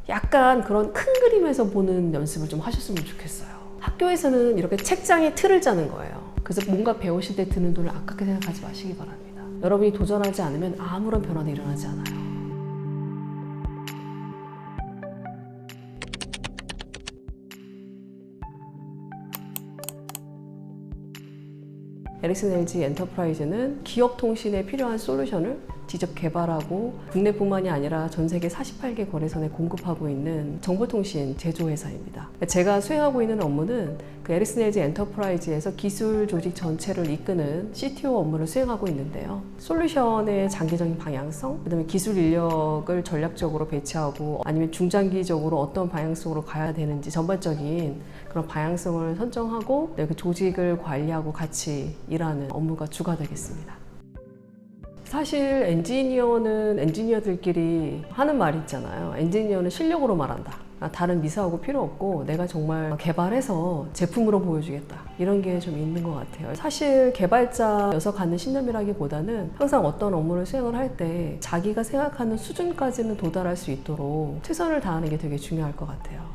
약간 그런 큰 그림에서 보는 연습을 좀 하셨으면 좋겠어요. 학교에서는 이렇게 책장에 틀을 짜는 거예요. 그래서 뭔가 배우실 때 드는 돈을 아깝게 생각하지 마시기 바랍니다. 여러분이 도전하지 않으면 아무런 변화도 일어나지 않아요. 에릭슨 LG 엔터프라이즈는 기업 통신에 필요한 솔루션을 직접 개발하고 국내뿐만이 아니라 전 세계 48개 거래선에 공급하고 있는 정보통신 제조회사입니다. 제가 수행하고 있는 업무는 그 에릭슨 LG 엔터프라이즈에서 기술 조직 전체를 이끄는 CTO 업무를 수행하고 있는데요. 솔루션의 장기적인 방향성, 그다음에 기술 인력을 전략적으로 배치하고 아니면 중장기적으로 어떤 방향성으로 가야 되는지 전반적인 그런 방향성을 선정하고 그 조직을 관리하고 같이 일하는 업무가 주가 되겠습니다. 사실 엔지니어는 엔지니어들끼리 하는 말이 있잖아요. 엔지니어는 실력으로 말한다. 다른 미사하고 필요 없고 내가 정말 개발해서 제품으로 보여주겠다. 이런 게 좀 있는 것 같아요. 사실 개발자여서 갖는 신념이라기보다는 항상 어떤 업무를 수행을 할 때 자기가 생각하는 수준까지는 도달할 수 있도록 최선을 다하는 게 되게 중요할 것 같아요.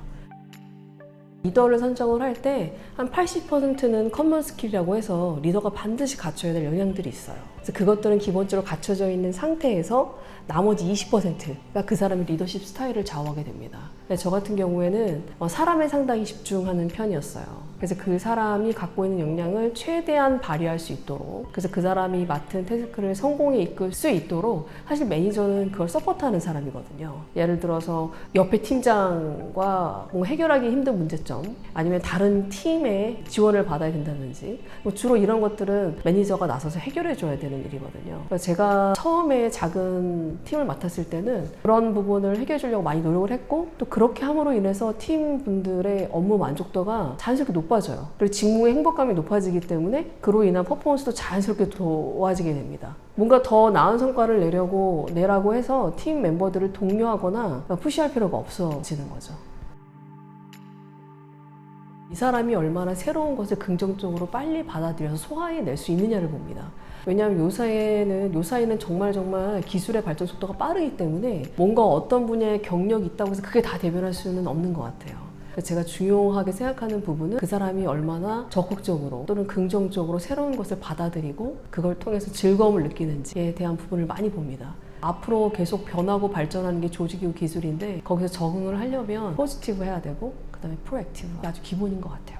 리더를 선정을 할 때 한 80%는 커먼 스킬이라고 해서 리더가 반드시 갖춰야 될 역량들이 있어요. 그래서 그것들은 기본적으로 갖춰져 있는 상태에서 나머지 20%가 그 사람의 리더십 스타일을 좌우하게 됩니다. 저 같은 경우에는 사람에 상당히 집중하는 편이었어요. 그래서 그 사람이 갖고 있는 역량을 최대한 발휘할 수 있도록, 그래서 그 사람이 맡은 태스크를 성공에 이끌 수 있도록 사실 매니저는 그걸 서포트하는 사람이거든요. 예를 들어서 옆에 팀장과 뭐 해결하기 힘든 문제점, 아니면 다른 팀의 지원을 받아야 된다든지, 주로 이런 것들은 매니저가 나서서 해결해 줘야 되는 일이거든요. 그래서 제가 처음에 작은 팀을 맡았을 때는 그런 부분을 해결해 주려고 많이 노력을 했고, 또 그렇게 함으로 인해서 팀 분들의 업무 만족도가 자연스럽게 높아져요. 그리고 직무의 행복감이 높아지기 때문에 그로 인한 퍼포먼스도 자연스럽게 좋아지게 됩니다. 뭔가 더 나은 성과를 내라고 해서 팀 멤버들을 독려하거나 푸시할 필요가 없어지는 거죠. 이 사람이 얼마나 새로운 것을 긍정적으로 빨리 받아들여서 소화해낼 수 있느냐를 봅니다. 왜냐하면 요사이는 정말 기술의 발전 속도가 빠르기 때문에 뭔가 어떤 분야에 경력이 있다고 해서 그게 다 대변할 수는 없는 것 같아요. 제가 중요하게 생각하는 부분은 그 사람이 얼마나 적극적으로 또는 긍정적으로 새로운 것을 받아들이고 그걸 통해서 즐거움을 느끼는지에 대한 부분을 많이 봅니다. 앞으로 계속 변하고 발전하는 게 조직이고 기술인데 거기서 적응을 하려면 포지티브 해야 되고 그다음에 프로액티브가 아주 기본인 것 같아요.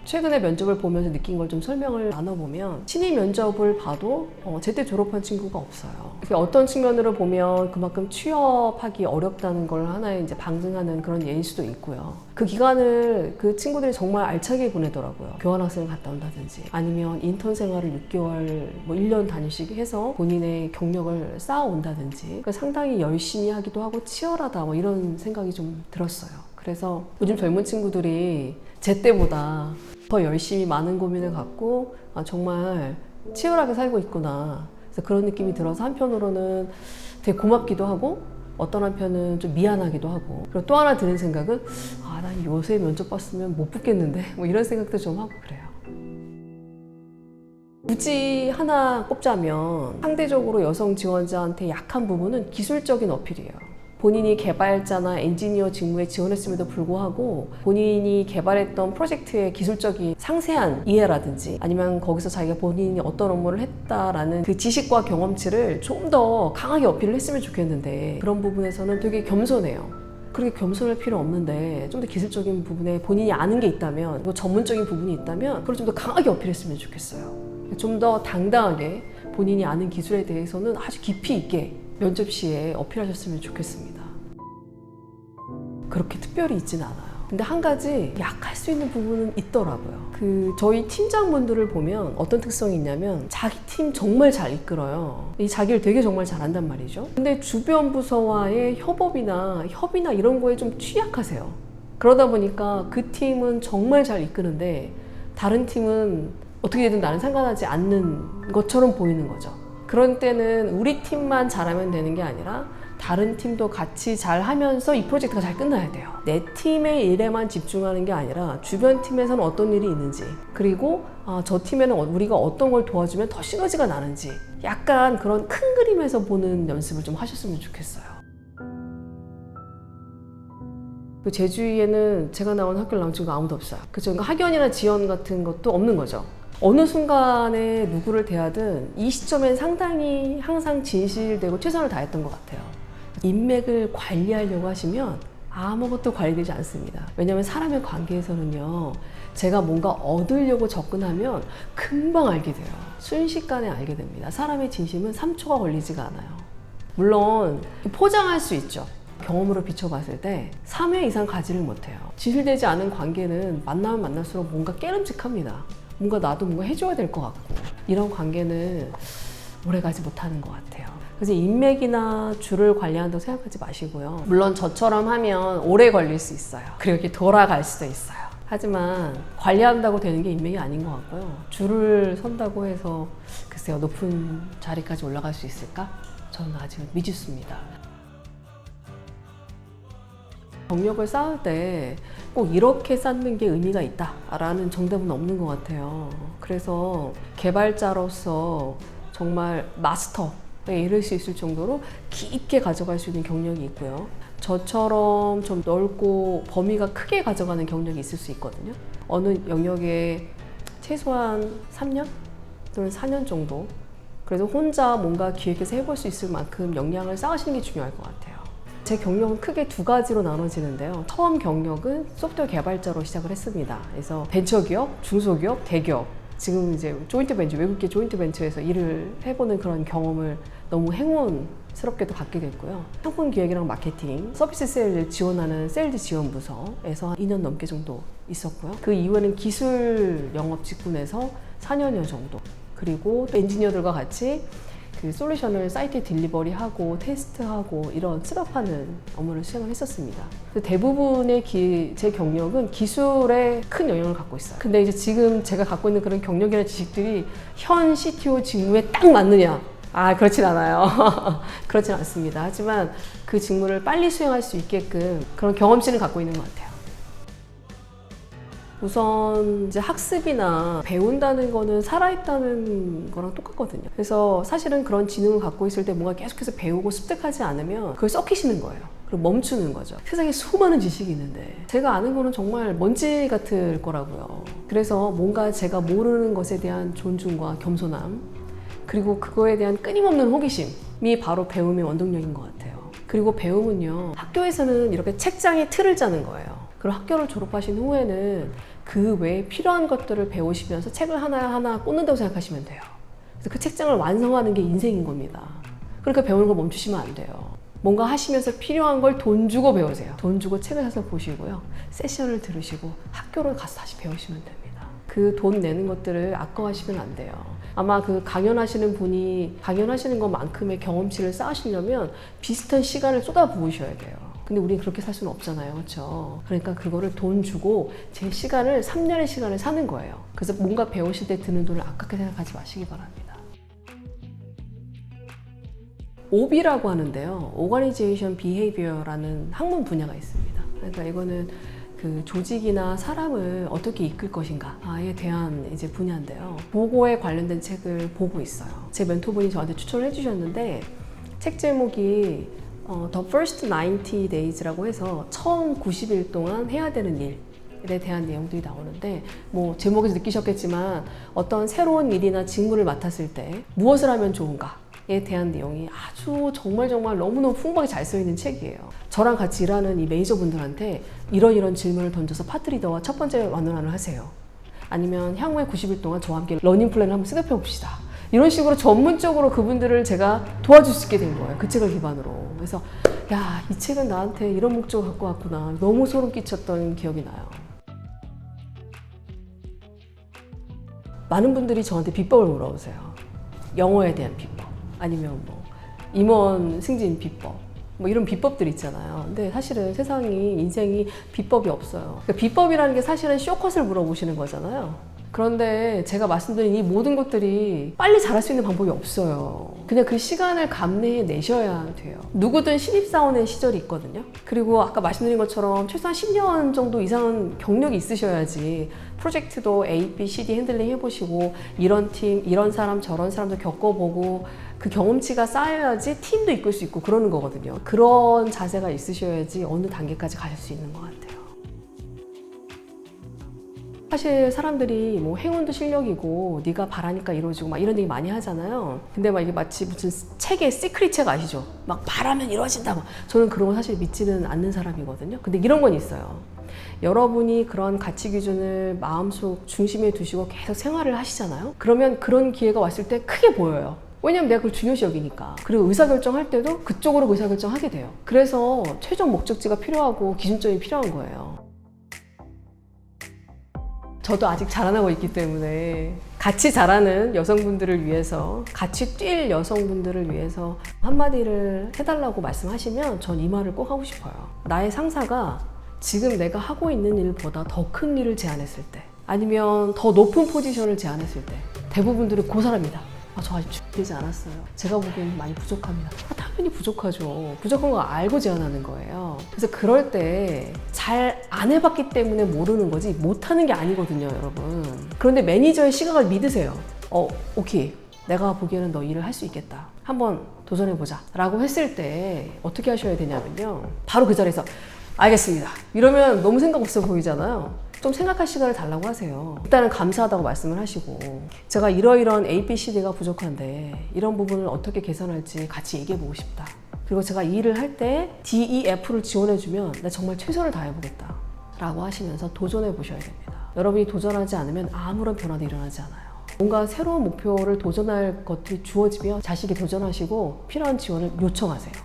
최근에 면접을 보면서 느낀 걸 좀 설명을 나눠보면 신입 면접을 봐도 제때 졸업한 친구가 없어요. 어떤 측면으로 보면 그만큼 취업하기 어렵다는 걸 하나의 이제 방증하는 그런 예일 수도 있고요. 그 기간을 그 친구들이 정말 알차게 보내더라고요. 교환학생을 갔다 온다든지 아니면 인턴 생활을 6개월, 1년 단위씩 해서 본인의 경력을 쌓아온다든지 상당히 열심히 하기도 하고 치열하다 이런 생각이 좀 들었어요. 그래서 요즘 젊은 친구들이 제 때보다 더 열심히 많은 고민을 갖고 정말 치열하게 살고 있구나. 그래서 그런 느낌이 들어서 한편으로는 되게 고맙기도 하고 어떤 한편은 좀 미안하기도 하고, 그리고 또 하나 드는 생각은 난 요새 면접 봤으면 못 붙겠는데 이런 생각도 좀 하고 그래요. 굳이 하나 꼽자면 상대적으로 여성 지원자한테 약한 부분은 기술적인 어필이에요. 본인이 개발자나 엔지니어 직무에 지원했음에도 불구하고 본인이 개발했던 프로젝트의 기술적인 상세한 이해라든지 아니면 거기서 자기가 본인이 어떤 업무를 했다라는 그 지식과 경험치를 좀 더 강하게 어필을 했으면 좋겠는데 그런 부분에서는 되게 겸손해요. 그렇게 겸손할 필요 없는데 좀 더 기술적인 부분에 본인이 아는 게 있다면 전문적인 부분이 있다면 그걸 좀 더 강하게 어필했으면 좋겠어요. 좀 더 당당하게 본인이 아는 기술에 대해서는 아주 깊이 있게 면접 시에 어필하셨으면 좋겠습니다. 그렇게 특별히 있지는 않아요. 근데 한 가지 약할 수 있는 부분은 있더라고요. 저희 팀장분들을 보면 어떤 특성이 있냐면 자기 팀 정말 잘 이끌어요. 이 자기를 되게 정말 잘한단 말이죠. 근데 주변 부서와의 협업이나 협의나 이런 거에 좀 취약하세요. 그러다 보니까 그 팀은 정말 잘 이끄는데 다른 팀은 어떻게든 나는 상관하지 않는 것처럼 보이는 거죠. 그런 때는 우리 팀만 잘하면 되는 게 아니라 다른 팀도 같이 잘 하면서 이 프로젝트가 잘 끝나야 돼요. 내 팀의 일에만 집중하는 게 아니라 주변 팀에서는 어떤 일이 있는지, 그리고 저 팀에는 우리가 어떤 걸 도와주면 더 시너지가 나는지 약간 그런 큰 그림에서 보는 연습을 좀 하셨으면 좋겠어요. 그 제주에는 제가 나온 학교를 나온 친구가 아무도 없어요. 그죠? 그러니까 학연이나 지원 같은 것도 없는 거죠. 어느 순간에 누구를 대하든 이 시점엔 상당히 항상 진실되고 최선을 다했던 것 같아요. 인맥을 관리하려고 하시면 아무것도 관리되지 않습니다. 왜냐하면 사람의 관계에서는요, 제가 뭔가 얻으려고 접근하면 금방 알게 돼요. 순식간에 알게 됩니다. 사람의 진심은 3초가 걸리지가 않아요. 물론 포장할 수 있죠. 경험으로 비춰봤을 때 3회 이상 가지를 못해요. 진실되지 않은 관계는 만나면 만날수록 뭔가 깨름직합니다. 뭔가 나도 뭔가 해줘야 될 것 같고, 이런 관계는 오래가지 못하는 것 같아요. 그래서 인맥이나 줄을 관리한다고 생각하지 마시고요. 물론 저처럼 하면 오래 걸릴 수 있어요. 그리고 이렇게 돌아갈 수도 있어요. 하지만 관리한다고 되는 게 인맥이 아닌 것 같고요. 줄을 선다고 해서 글쎄요, 높은 자리까지 올라갈 수 있을까? 저는 아직 미지수입니다. 경력을 쌓을 때 꼭 이렇게 쌓는 게 의미가 있다라는 정답은 없는 것 같아요. 그래서 개발자로서 정말 마스터에 이를 수 있을 정도로 깊게 가져갈 수 있는 경력이 있고요. 저처럼 좀 넓고 범위가 크게 가져가는 경력이 있을 수 있거든요. 어느 영역에 최소한 3년 또는 4년 정도, 그래도 혼자 뭔가 기획해서 해볼 수 있을 만큼 역량을 쌓으시는 게 중요할 것 같아요. 제 경력은 크게 두 가지로 나눠지는데요. 처음 경력은 소프트웨어 개발자로 시작을 했습니다. 그래서 벤처기업, 중소기업, 대기업, 지금 이제 조인트 벤처, 외국계 조인트 벤처에서 일을 해보는 그런 경험을 너무 행운스럽게도 갖게 됐고요. 상품 기획이랑 마케팅, 서비스 세일을 지원하는 세일즈 지원 부서에서 한 2년 넘게 정도 있었고요. 그 이후에는 기술 영업 직군에서 4년여 정도, 그리고 엔지니어들과 같이 그 솔루션을 사이트에 딜리버리하고 테스트하고 이런 셋업하는 업무를 수행을 했었습니다. 대부분의 제 경력은 기술에 큰 영향을 갖고 있어요. 근데 이제 지금 제가 갖고 있는 그런 경력이나 지식들이 현 CTO 직무에 딱 맞느냐? 그렇진 않아요. 그렇진 않습니다. 하지만 그 직무를 빨리 수행할 수 있게끔 그런 경험치를 갖고 있는 것 같아요. 우선 이제 학습이나 배운다는 거는 살아있다는 거랑 똑같거든요. 그래서 사실은 그런 지능을 갖고 있을 때 뭔가 계속해서 배우고 습득하지 않으면 그걸 썩히시는 거예요. 그리고 멈추는 거죠. 세상에 수많은 지식이 있는데 제가 아는 거는 정말 먼지 같을 거라고요. 그래서 뭔가 제가 모르는 것에 대한 존중과 겸손함, 그리고 그거에 대한 끊임없는 호기심이 바로 배움의 원동력인 것 같아요. 그리고 배움은요, 학교에서는 이렇게 책장에 틀을 짜는 거예요. 그리고 학교를 졸업하신 후에는 그 외에 필요한 것들을 배우시면서 책을 하나하나 꽂는다고 생각하시면 돼요. 그래서 그 책장을 완성하는 게 인생인 겁니다. 그러니까 배우는 걸 멈추시면 안 돼요. 뭔가 하시면서 필요한 걸 돈 주고 배우세요. 돈 주고 책을 사서 보시고요. 세션을 들으시고 학교로 가서 다시 배우시면 됩니다. 그 돈 내는 것들을 아까워하시면 안 돼요. 아마 그 강연하시는 분이 강연하시는 것만큼의 경험치를 쌓으시려면 비슷한 시간을 쏟아부으셔야 돼요. 근데 우린 그렇게 살 수는 없잖아요. 그렇죠? 그러니까 그거를 돈 주고 제 시간을 3년의 시간을 사는 거예요. 그래서 뭔가 배우실 때 드는 돈을 아깝게 생각하지 마시기 바랍니다. OB라고 하는데요. Organization Behavior라는 학문 분야가 있습니다. 그러니까 이거는 그 조직이나 사람을 어떻게 이끌 것인가에 대한 이제 분야인데요. 보고에 관련된 책을 보고 있어요. 제 멘토분이 저한테 추천을 해주셨는데 책 제목이 The First 90 Days라고 해서 처음 90일 동안 해야 되는 일에 대한 내용들이 나오는데, 뭐 제목에서 느끼셨겠지만 어떤 새로운 일이나 직무를 맡았을 때 무엇을 하면 좋은가에 대한 내용이 아주 정말 너무너무 풍부하게 잘 써있는 책이에요. 저랑 같이 일하는 이 매니저분들한테 이런 질문을 던져서 파트리더와 첫 번째 원원을 하세요. 아니면 향후에 90일 동안 저와 함께 러닝 플랜을 한번 습득해 봅시다. 이런 식으로 전문적으로 그분들을 제가 도와줄 수 있게 된 거예요. 그 책을 기반으로. 그래서 야, 이 책은 나한테 이런 목적을 갖고 왔구나. 너무 소름 끼쳤던 기억이 나요. 많은 분들이 저한테 비법을 물어보세요. 영어에 대한 비법, 아니면 뭐 임원 승진 비법, 뭐 이런 비법들 있잖아요. 근데 사실은 세상이, 인생이 비법이 없어요. 그러니까 비법이라는 게 사실은 쇼컷을 물어보시는 거잖아요. 그런데 제가 말씀드린 이 모든 것들이 빨리 잘할 수 있는 방법이 없어요. 그냥 그 시간을 감내해 내셔야 돼요. 누구든 신입사원의 시절이 있거든요. 그리고 아까 말씀드린 것처럼 최소한 10년 정도 이상은 경력이 있으셔야지 프로젝트도 A, B, C, D 핸들링 해보시고 이런 팀, 이런 사람, 저런 사람도 겪어보고 그 경험치가 쌓여야지 팀도 이끌 수 있고 그러는 거거든요. 그런 자세가 있으셔야지 어느 단계까지 가실 수 있는 것 같아요. 사실 사람들이 뭐 행운도 실력이고 네가 바라니까 이루어지고 막 이런 얘기 많이 하잖아요. 근데 막 이게 마치 무슨 책의 시크릿 책 아시죠? 막 바라면 이루어진다. 저는 그런 거 사실 믿지는 않는 사람이거든요. 근데 이런 건 있어요. 여러분이 그런 가치 기준을 마음속 중심에 두시고 계속 생활을 하시잖아요. 그러면 그런 기회가 왔을 때 크게 보여요. 왜냐면 내가 그걸 중요시 여기니까. 그리고 의사결정할 때도 그쪽으로 의사결정하게 돼요. 그래서 최종 목적지가 필요하고 기준점이 필요한 거예요. 저도 아직 자라나고 있기 때문에 같이 자라는 여성분들을 위해서, 같이 뛸 여성분들을 위해서 한마디를 해달라고 말씀하시면 전 이 말을 꼭 하고 싶어요. 나의 상사가 지금 내가 하고 있는 일보다 더 큰 일을 제안했을 때, 아니면 더 높은 포지션을 제안했을 때 대부분들이 그 사람이다. 저 아직 준비되지 않았어요. 제가 보기에는 많이 부족합니다. 당연히 부족하죠. 부족한 거 알고 제안하는 거예요. 그래서 그럴 때 잘 안 해봤기 때문에 모르는 거지 못하는 게 아니거든요, 여러분. 그런데 매니저의 시각을 믿으세요. 오케이. 내가 보기에는 너 일을 할 수 있겠다. 한번 도전해보자. 라고 했을 때 어떻게 하셔야 되냐면요. 바로 그 자리에서 알겠습니다. 이러면 너무 생각 없어 보이잖아요. 좀 생각할 시간을 달라고 하세요. 일단은 감사하다고 말씀을 하시고, 제가 이러이러한 A, B, C, D가 부족한데 이런 부분을 어떻게 개선할지 같이 얘기해보고 싶다. 그리고 제가 이 일을 할 때 D, E, F를 지원해주면 나 정말 최선을 다해보겠다 라고 하시면서 도전해보셔야 됩니다. 여러분이 도전하지 않으면 아무런 변화도 일어나지 않아요. 뭔가 새로운 목표를 도전할 것들이 주어지면 자식이 도전하시고 필요한 지원을 요청하세요.